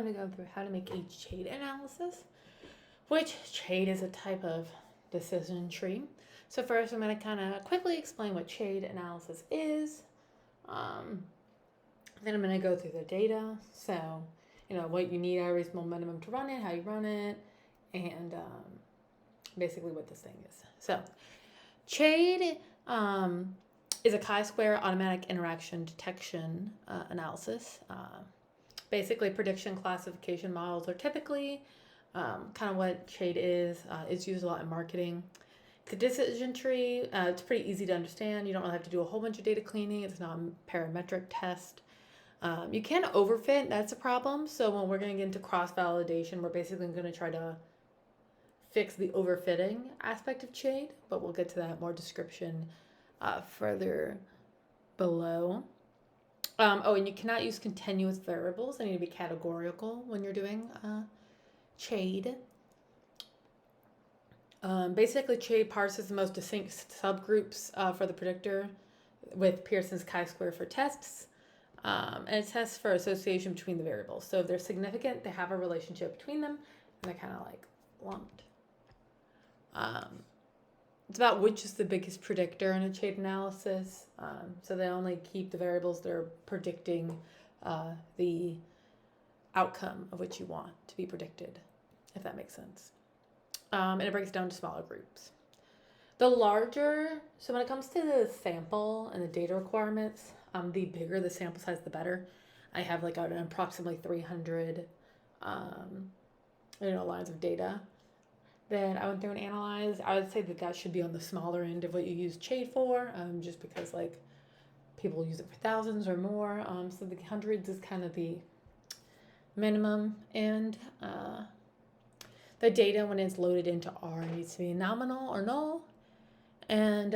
going to go through how to make a CHAID analysis, which CHAID is a type of decision tree. So first I'm going to kind of quickly explain what CHAID analysis is. Then I'm going to go through the data. So, what you need at a reasonable minimum to run it, how you run it, and basically what this thing is. So CHAID is a chi-square automatic interaction detection analysis. Basically, prediction classification models are typically kind of what CHAID is. It's used a lot in marketing. The decision tree, it's pretty easy to understand. You don't really have to do a whole bunch of data cleaning. It's not a parametric test. You can overfit, that's a problem. So when we're going to get into cross-validation, we're basically going to try to fix the overfitting aspect of CHAID, but we'll get to that more description further below. And you cannot use continuous variables. They need to be categorical when you're doing CHAID. Basically, CHAID parses the most distinct subgroups for the predictor with Pearson's chi-square for tests. And it tests for association between the variables. So if they're significant, they have a relationship between them, and they're kind of like lumped. It's about which is the biggest predictor in a CHAID analysis. So they only keep the variables that are predicting the outcome of which you want to be predicted, if that makes sense. And it breaks down to smaller groups. So when it comes to the sample and the data requirements, the bigger the sample size, the better. I have like an approximately 300 lines of data that I went through and analyzed. I would say that should be on the smaller end of what you use CHAID for, just because like people use it for thousands or more. So the hundreds is kind of the minimum, and the data when it's loaded into R needs to be nominal or null. And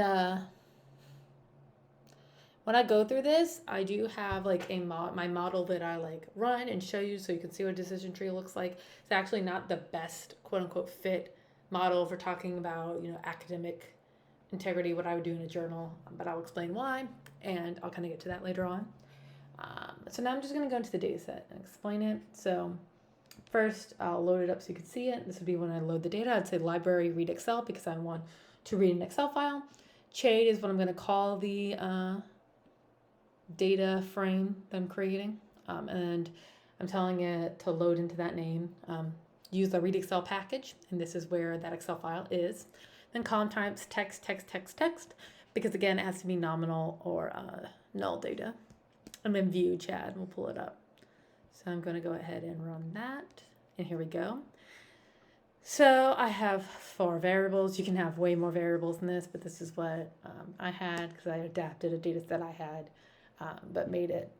when I go through this, I do have like my model that I like run and show you so you can see what a decision tree looks like. It's actually not the best quote unquote fit model for talking about, academic integrity, what I would do in a journal, but I'll explain why, and I'll kind of get to that later on. So now I'm just going to go into the data set and explain it. So first, I'll load it up so you can see it. This would be when I load the data. I'd say library read Excel because I want to read an Excel file. CHAID is what I'm going to call the data frame that I'm creating. And I'm telling it to load into that name. Use the read Excel package, and this is where that Excel file is. Then column types text, because again, it has to be nominal or null data. And then view CHAID, we'll pull it up. So I'm going to go ahead and run that, and here we go. So I have 4 variables. You can have way more variables than this, but this is what I had because I adapted a data set I had, but made it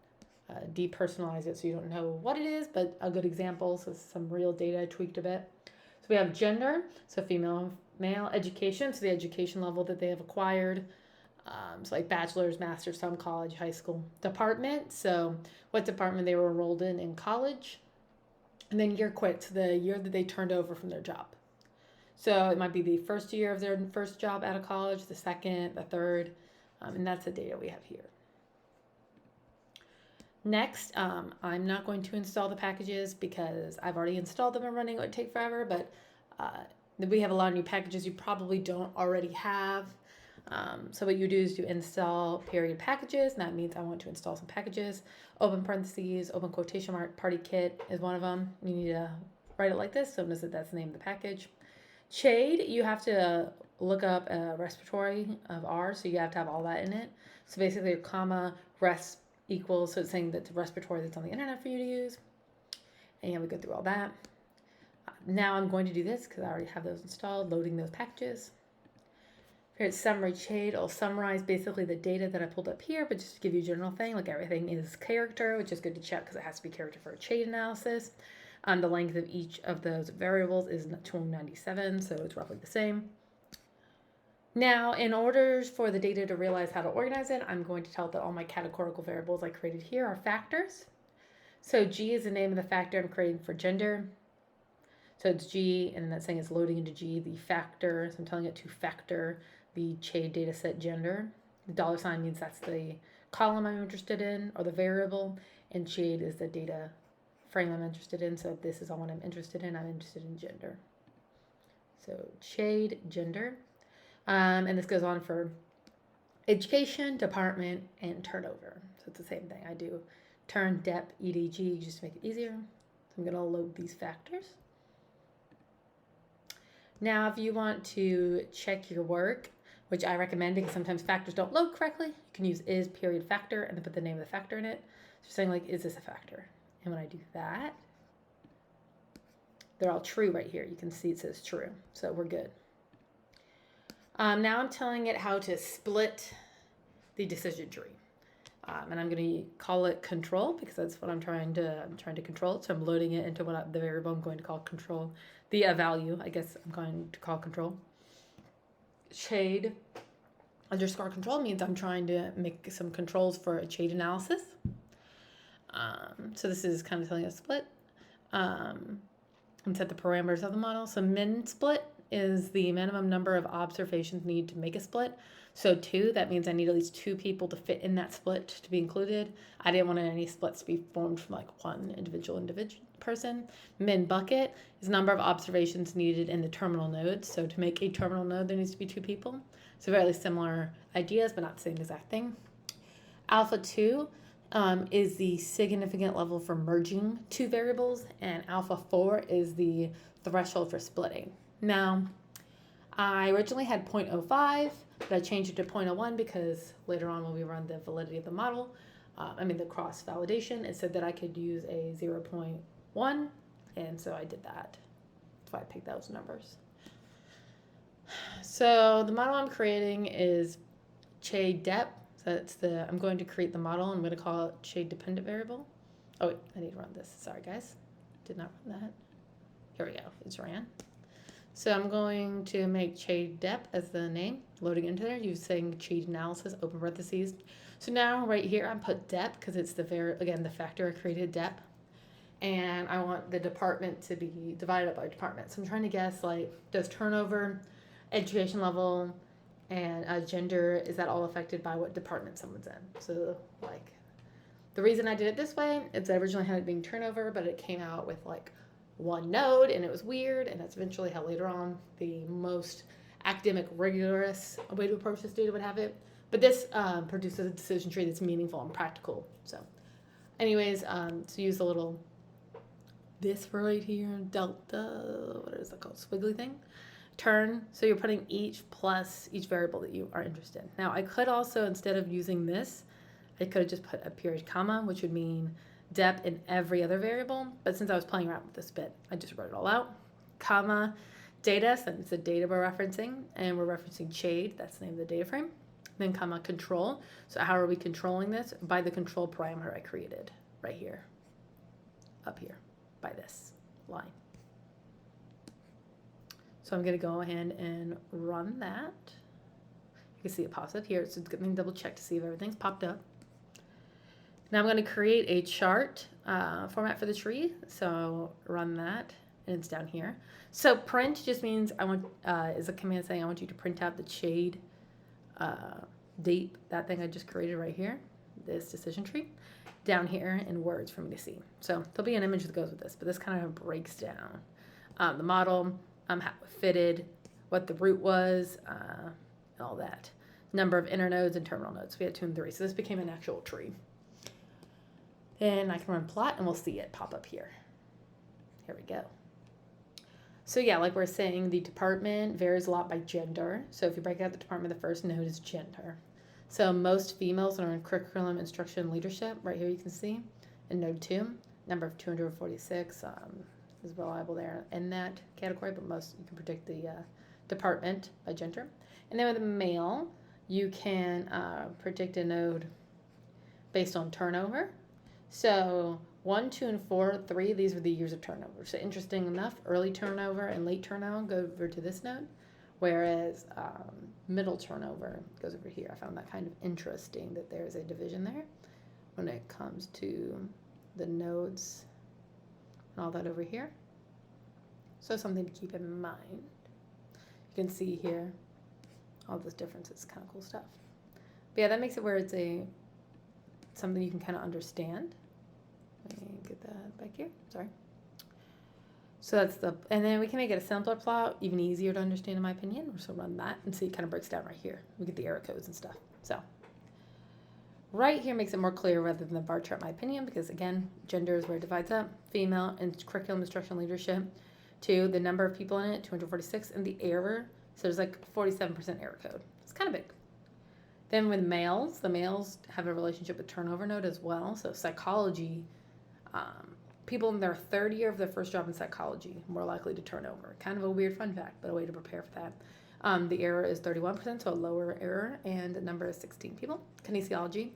depersonalize it so you don't know what it is, but a good example. So some real data tweaked a bit. So we have gender, so female, male, education, so the education level that they have acquired. So like bachelor's, master's, some college, high school. Department, so what department they were enrolled in college. And then year quit, so the year that they turned over from their job. So it might be the first year of their first job out of college, the second, the third, and that's the data we have here. Next, I'm not going to install the packages because I've already installed them and running. It would take forever, but we have a lot of new packages you probably don't already have. So what you do is you install period packages, and that means I want to install some packages. Open parentheses, open quotation mark, party kit is one of them. You need to write it like this, so notice that that's the name of the package. CHAID, you have to look up a respiratory of R, so you have to have all that in it. So basically, your comma, res equals, so it's saying that the respiratory that's on the internet for you to use. And yeah, we go through all that. Now I'm going to do this because I already have those installed, loading those packages. Here's summary CHAID. I'll summarize basically the data that I pulled up here, but just to give you a general thing, like everything is character, which is good to check because it has to be character for a CHAID analysis. The length of each of those variables is 297, so it's roughly the same. Now, in order for the data to realize how to organize it, I'm going to tell it that all my categorical variables I created here are factors. So G is the name of the factor I'm creating for gender. So it's G, and then that's saying it's loading into G, the factor. So I'm telling it to factor the CHAID dataset gender. The $ means that's the column I'm interested in, or the variable, and CHAID is the data frame I'm interested in. So if this is all what I'm interested in, I'm interested in gender. So CHAID, gender. And this goes on for education, department, and turnover. So it's the same thing. I do turn, dep, EDG just to make it easier. So I'm going to load these factors. Now, if you want to check your work, which I recommend because sometimes factors don't load correctly, you can use is period factor and then put the name of the factor in it. So saying like, is this a factor? And when I do that, they're all true right here. You can see it says true. So we're good. Now I'm telling it how to split the decision tree. And I'm going to call it control because that's what I'm trying to control. So I'm loading it into the variable I'm going to call control. The value, I guess I'm going to call control. CHAID underscore control means I'm trying to make some controls for a CHAID analysis. So this is kind of telling us split. And set the parameters of the model. So min split is the minimum number of observations needed to make a split. So 2, that means I need at least 2 people to fit in that split to be included. I didn't want any splits to be formed from like one individual person. Min bucket is number of observations needed in the terminal node. So to make a terminal node, there needs to be 2 people. So very similar ideas, but not the same exact thing. Alpha 2 is the significant level for merging 2 variables, and alpha 4 is the threshold for splitting. Now, I originally had 0.05, but I changed it to 0.01 because later on when we run the validity of the model, the cross validation, it said that I could use a 0.1, and so I did that. That's why I picked those numbers. So the model I'm creating is CHAID dep. So I'm going to create the model. I'm going to call it CHAID dependent variable. Oh, wait, I need to run this. Sorry, guys. Did not run that. Here we go. It's ran. So I'm going to make CHAID dep as the name, loading into there, using CHAID analysis, open parentheses. So now right here, I put dep because it's the factor I created, dep. And I want the department to be divided up by department. So I'm trying to guess, like, does turnover, education level, and gender, is that all affected by what department someone's in? So, like, the reason I did it this way is I originally had it being turnover, but it came out with, like, 1 node, and it was weird, and that's eventually how later on the most academic rigorous way to approach this data would have it. But this produces a decision tree that's meaningful and practical. So, anyways, so use a little this right here, delta, what is that called, squiggly thing? Turn, so you're putting each plus each variable that you are interested in. Now, I could also, instead of using this, I could have just put a period comma, which would mean dep in every other variable. But since I was playing around with this bit, I just wrote it all out. Comma, data, so it's the data we're referencing, and we're referencing CHAID, that's the name of the data frame. Then comma, control. So how are we controlling this? By the control parameter I created right here, up here, by this line. So I'm going to go ahead and run that. You can see it pops up here. So it's going to double check to see if everything's popped up. Now I'm going to create a chart format for the tree. So run that, and it's down here. So print just means is a command saying I want you to print out the CHAID date, that thing I just created right here, this decision tree, down here in words for me to see. So there'll be an image that goes with this, but this kind of breaks down the model, how it fitted, what the root was, and all that. Number of inner nodes and terminal nodes. We had 2 and 3, so this became an actual tree. Then I can run plot, and we'll see it pop up here. Here we go. So yeah, like we're saying, the department varies a lot by gender. So if you break out the department, the first node is gender. So most females are in curriculum, instruction, and leadership. Right here you can see. In node 2, number of 246 is reliable there in that category, but most you can predict the department by gender. And then with a male, you can predict a node based on turnover. So 1, 2, and 4, 3, these are the years of turnover. So interesting enough, early turnover and late turnover go over to this node, whereas middle turnover goes over here. I found that kind of interesting that there's a division there when it comes to the nodes and all that over here. So something to keep in mind. You can see here all those differences, kind of cool stuff. But yeah, that makes it where it's something you can kind of understand. Let me get that back here. Sorry. So that's and then we can make it a simpler plot, even easier to understand in my opinion. So run that and see it kind of breaks down right here. We get the error codes and stuff. So right here makes it more clear rather than the bar chart, in my opinion, because again, gender is where it divides up. Female and curriculum, instruction, leadership. 2, the number of people in it, 246, and the error. So there's like 47% error code. It's kind of big. Then with males, the males have a relationship with turnover node as well. So psychology, people in their third year of their first job in psychology more likely to turn over. Kind of a weird fun fact, but a way to prepare for that. The error is 31%, so a lower error, and the number is 16 people. Kinesiology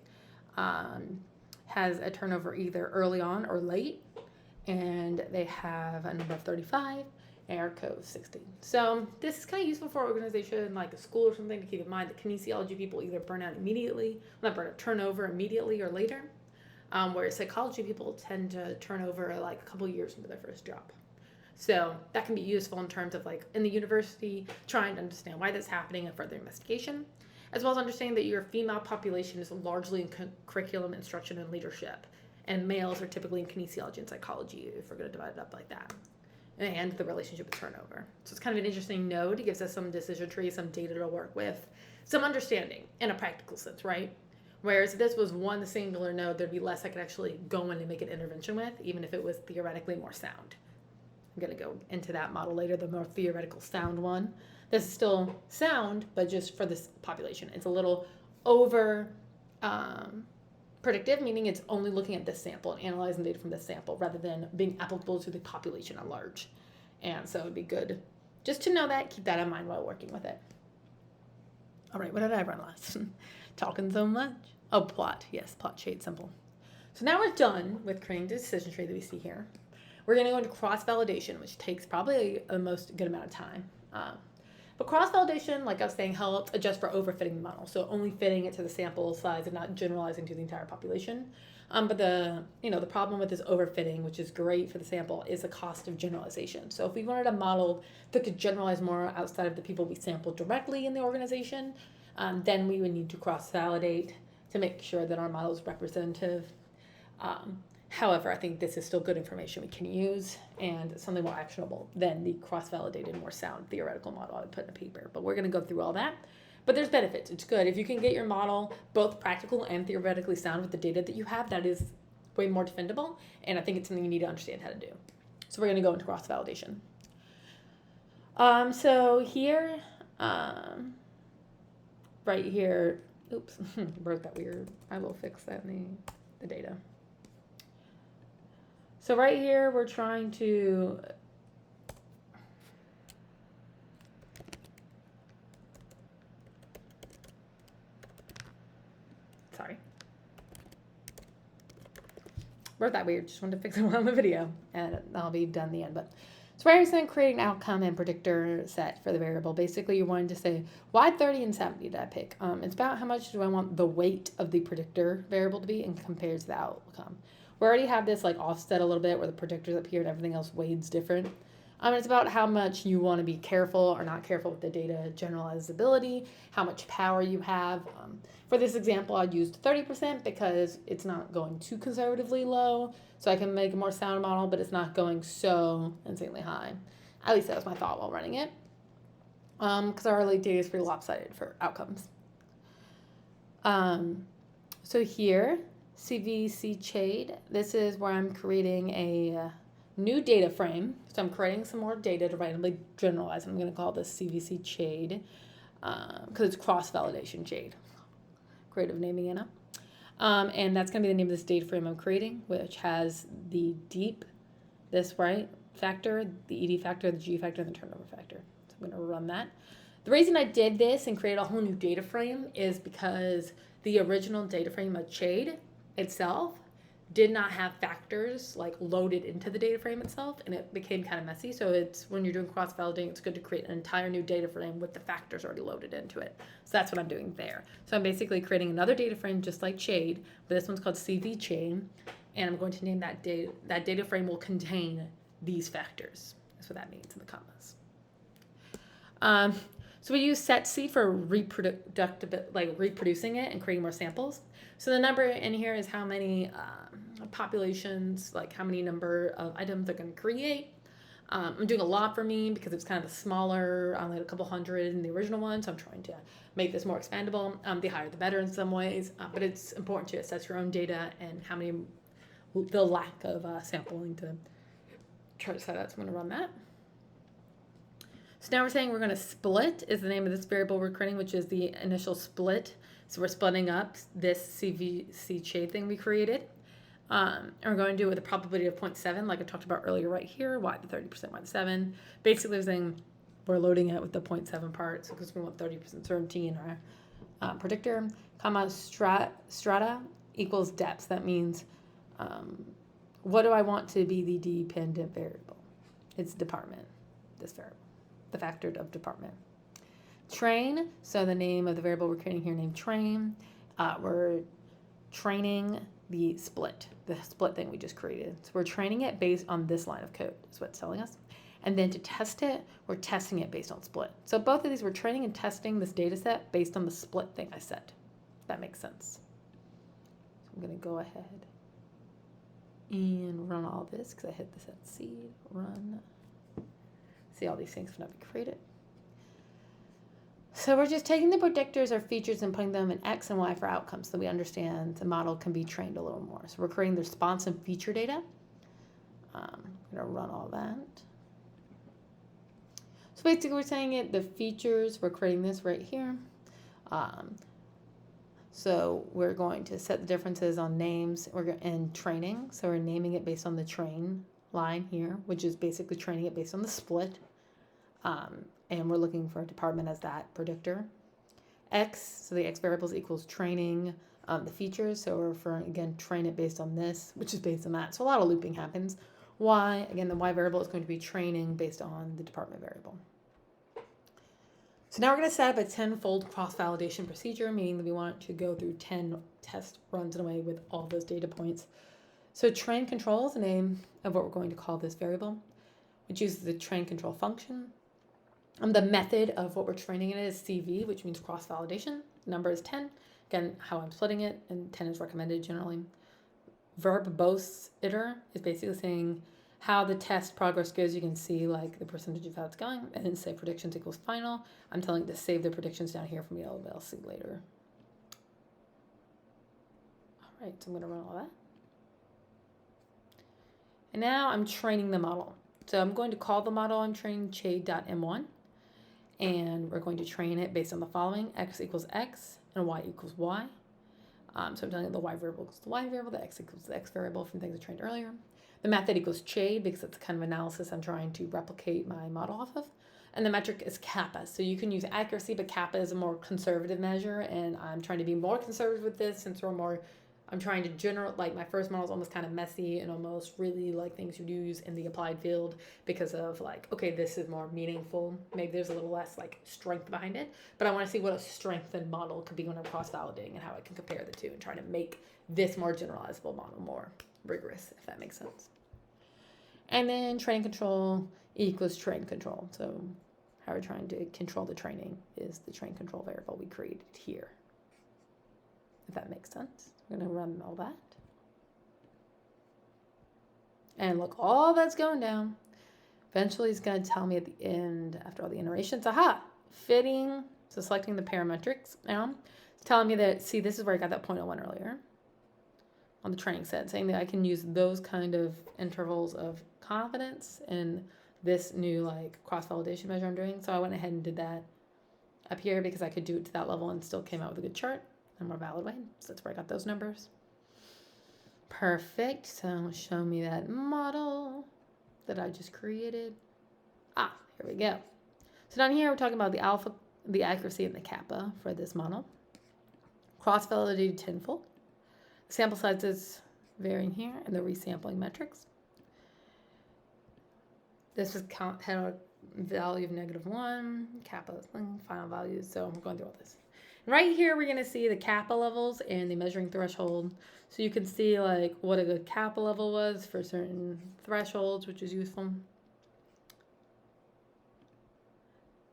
has a turnover either early on or late, and they have a number of 35, error code 16. So this is kind of useful for an organization like a school or something to keep in mind that kinesiology people either burn out immediately, not burn out, turnover immediately or later, whereas psychology people tend to turn over like a couple years into their first job. So that can be useful in terms of like in the university trying to understand why that's happening and further investigation, as well as understanding that your female population is largely in curriculum, instruction, and leadership, and males are typically in kinesiology and psychology if we're going to divide it up like that, and the relationship with turnover. So it's kind of an interesting node. It gives us some decision tree, some data to work with, some understanding in a practical sense, right? Whereas if this was one singular node, there'd be less I could actually go in and make an intervention with, even if it was theoretically more sound. I'm going to go into that model later, the more theoretical sound one. This is still sound, but just for this population. It's a little over predictive, meaning it's only looking at this sample and analyzing data from this sample rather than being applicable to the population at large. And so it'd be good just to know that, keep that in mind while working with it. All right, what did I run last? Talking so much. Oh, plot. Yes, plot, CHAID, simple. So now we're done with creating the decision tree that we see here. We're going to go into cross-validation, which takes probably the most good amount of time. But cross-validation, like I was saying, helps adjust for overfitting the model. So only fitting it to the sample size and not generalizing to the entire population. But the problem with this overfitting, which is great for the sample, is the cost of generalization. So if we wanted a model that could generalize more outside of the people we sampled directly in the organization, then we would need to cross-validate to make sure that our model is representative. However, I think this is still good information we can use and something more actionable than the cross-validated, more sound theoretical model I would put in a paper. But we're going to go through all that. But there's benefits. It's good. If you can get your model both practical and theoretically sound with the data that you have, that is way more defendable. And I think it's something you need to understand how to do. So we're going to go into cross-validation. So here, right here, oops, wrote that weird. I will fix that in the data. So right here, we're trying to wrote that weird. Just wanted to fix it on the video, and I'll be done in the end. But so right here, create an outcome and predictor set for the variable. Basically, you wanted to say, why 30 and 70 did I pick? It's about how much do I want the weight of the predictor variable to be and compared to the outcome. We already have this like offset a little bit where the predictors up here and everything else weights different. It's about how much you want to be careful or not careful with the data generalizability, how much power you have. For this example, I'd used 30% because it's not going too conservatively low, so I can make a more sound model, but it's not going so insanely high. At least that was my thought while running it, because our early data is pretty lopsided for outcomes. So here, CVC CHAID, this is where I'm creating a new data frame. So I'm creating some more data to randomly generalize. I'm going to call this CVC CHAID because it's cross-validation CHAID. Creative naming, Anna. And that's going to be the name of this data frame I'm creating, which has the deep, this right factor, the ED factor, the G factor, and the turnover factor. So I'm going to run that. The reason I did this and create a whole new data frame is because the original data frame of CHAID itself did not have factors like loaded into the data frame itself, and it became kind of messy. So it's when you're doing cross-validating, it's good to create an entire new data frame with the factors already loaded into it. So that's what I'm doing there. So I'm basically creating another data frame just like CHAID, but this one's called CV Chain, and I'm going to name that data. That data frame will contain these factors. That's what that means in the commas. So we use setC for reproducing it and creating more samples. So the number in here is how many populations, like how many number of items they're going to create. I'm doing a lot for me because it's kind of smaller. I only had a couple hundred in the original one, so I'm trying to make this more expandable. The higher the better in some ways, but it's important to assess your own data and how many, the lack of sampling to try to set out. So I'm going to run that. So now we're saying we're going to split is the name of this variable we're creating, which is the initial split. So we're splitting up this CHAID thing we created. And we're going to do it with a probability of 0.7, like I talked about earlier right here. Why the 30%, why the 7? Basically, we're saying we're loading it with the 0.7 part, so because we want 30% certainty in our predictor, comma strata equals depth. That means what do I want to be the dependent variable? It's department, this variable, the factor of department. Train, so the name of the variable we're creating here named train. We're training the split thing we just created. So we're training it based on this line of code, is what it's telling us. And then to test it, we're testing it based on split. So both of these, we're training and testing this data set based on the split thing I said. If that makes sense. So I'm going to go ahead and run all this because I hit this at seed, run. See all these things when I create it. So we're just taking the predictors or features and putting them in X and Y for outcomes so we understand the model can be trained a little more. So we're creating the response and feature data. I'm going to run all that. So basically we're saying the features, we're creating this right here. So we're going to set the differences on names and training. So we're naming it based on the train line here, which is basically training it based on the split. And we're looking for a department as that predictor. X, so the X variables equals training the features. So we're referring, again, train it based on this, which is based on that. So a lot of looping happens. Y, again, the Y variable is going to be training based on the department variable. So now we're going to set up a 10-fold cross-validation procedure, meaning that we want to go through 10 test runs in a way with all those data points. So train control is the name of what we're going to call this variable, which uses the train control function. The method of what we're training it is CV, which means cross-validation. Number is 10. Again, how I'm splitting it, and 10 is recommended generally. Verbose iter is basically saying how the test progress goes. You can see like the percentage of how it's going, and then say predictions equals final. I'm telling it to save the predictions down here for me to see later. All right, so I'm going to run all that. And now I'm training the model. So I'm going to call the model I'm training CHAID.m1. And we're going to train it based on the following: X equals X and Y equals Y. So I'm telling it the Y variable equals the Y variable, the X equals the X variable from things I trained earlier. The method equals CHAID because it's the kind of analysis I'm trying to replicate my model off of. And the metric is kappa. So you can use accuracy, but kappa is a more conservative measure. And I'm trying to be more conservative with this since I'm trying to like my first model is almost kind of messy and almost really like things you use in the applied field because of like, okay, this is more meaningful. Maybe there's a little less like strength behind it, but I want to see what a strengthened model could be when I'm cross-validating and how I can compare the two and try to make this more generalizable model more rigorous, if that makes sense. And then train control equals train control. So how we're trying to control the training is the train control variable we created here, if that makes sense. I'm going to run all that. And look, all that's going down. Eventually, it's going to tell me at the end, after all the iterations, aha, fitting. So selecting the parametrics now. It's telling me that, see, this is where I got that 0.01 earlier on the training set, saying that I can use those kind of intervals of confidence in this new like cross-validation measure I'm doing. So I went ahead and did that up here because I could do it to that level and still came out with a good chart. A more valid way. So that's where I got those numbers. Perfect. So show me that model that I just created. Here we go. So down here we're talking about the alpha, the accuracy, and the kappa for this model. Cross-validated tenfold. The sample size is varying here, and the resampling metrics. This was had a value of -1, kappa, final values. So I'm going through all this. Right here, we're going to see the kappa levels and the measuring threshold. So you can see like what a good kappa level was for certain thresholds, which is useful.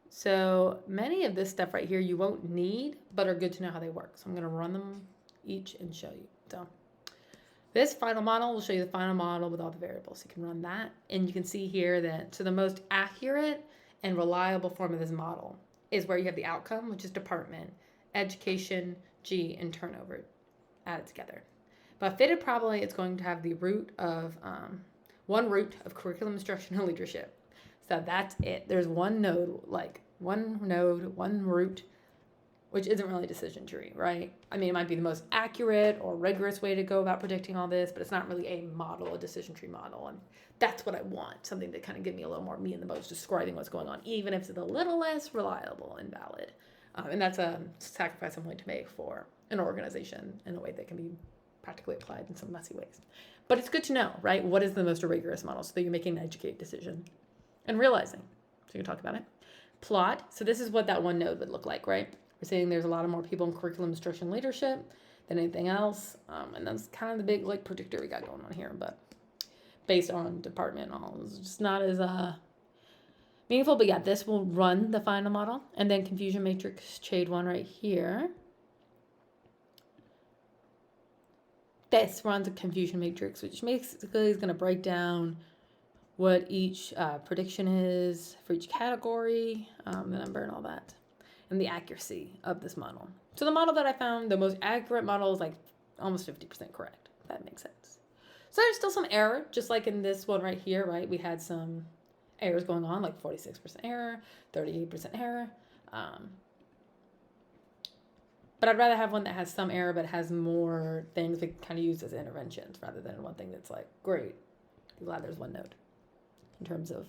So many of this stuff right here you won't need, but are good to know how they work. So I'm going to run them each and show you. So This final model will show you the final model with all the variables. You can run that, and you can see here that so the most accurate and reliable form of this model is where you have the outcome, which is department, education, G, and turnover added together. But fitted probably it's going to have the root of one root of curriculum instruction and leadership. So that's it. There's one node, one root, which isn't really a decision tree, right? I mean, it might be the most accurate or rigorous way to go about predicting all this, but it's not really a model, a decision tree model. And that's what I want, something to kind of give me a little more meat in the bones, describing what's going on, even if it's a little less reliable and valid. And that's a sacrifice I'm willing to make for an organization in a way that can be practically applied in some messy ways. But it's good to know, right? What is the most rigorous model so that you're making an educated decision and realizing. So you can talk about it. Plot. So this is what that one node would look like, right? We're saying there's a lot of more people in curriculum instruction leadership than anything else. And that's kind of the big like predictor we got going on here. But based on department and all, it's just not as meaningful. But yeah, this will run the final model. And then confusion matrix CHAID 1 right here. This runs a confusion matrix, which basically is going to break down what each prediction is for each category, the number and all that, and the accuracy of this model. So the model that I found, the most accurate model is like almost 50% correct, if that makes sense. So there's still some error, just like in this one right here, right? We had some errors going on, like 46% error, 38% error. But I'd rather have one that has some error but has more things we can kind of use as interventions rather than one thing that's like, great, I'm glad there's one node in terms of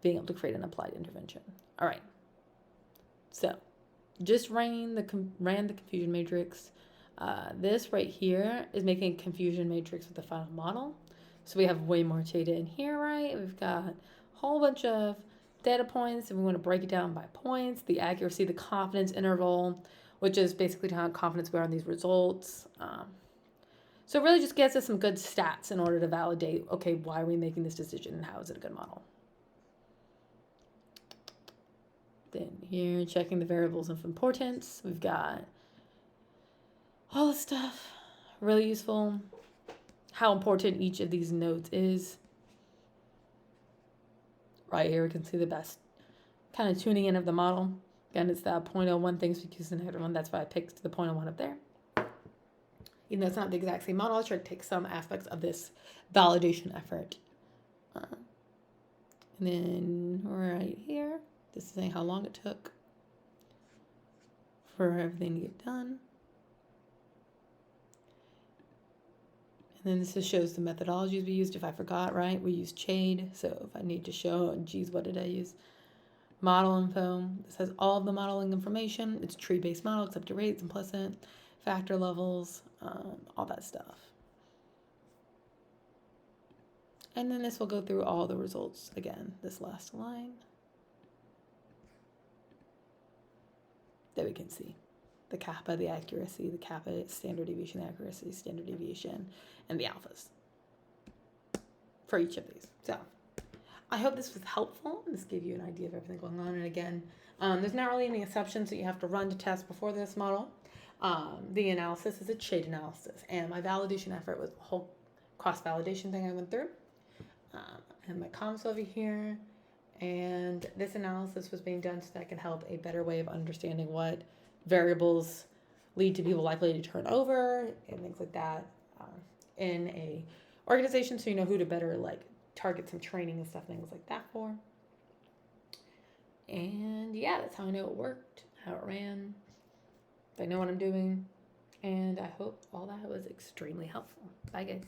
being able to create an applied intervention. All right. So just ran the confusion matrix. This right here is making a confusion matrix with the final model. So we have way more data in here, right? We've got a whole bunch of data points, and we want to break it down by points, the accuracy, the confidence interval, which is basically how confident we are in these results. So it really just gets us some good stats in order to validate, okay, why are we making this decision and how is it a good model? Then here, checking the variables of importance. We've got all this stuff, really useful. How important each of these nodes is. Right here, we can see the best kind of tuning in of the model. Again, it's that 0.01 things we use in everyone. That's why I picked the 0.01 up there. Even though it's not the exact same model, I tried to take some aspects of this validation effort. And then right here, this is saying how long it took for everything to get done. And then this just shows the methodologies we used. If I forgot, right, we used CHAID. So if I need to show, geez, what did I use? Model info. This has all of the modeling information. It's a tree-based model, except to rates, implicit, factor levels, all that stuff. And then this will go through all the results again, this last line. There we can see the kappa, the accuracy, the kappa, standard deviation, accuracy, standard deviation, and the alphas for each of these. So I hope this was helpful. This gave you an idea of everything going on. And again, there's not really any exceptions that you have to run to test before this model. The analysis is a CHAID analysis, and my validation effort was the whole cross-validation thing I went through. And my comps over here, and this analysis was being done so that I can help a better way of understanding what variables lead to people likely to turn over and things like that in a organization, so you know who to better like target some training and stuff, things like that for. And yeah, that's how I know it worked, how it ran. I know what I'm doing, and I hope all that was extremely helpful. Bye, guys.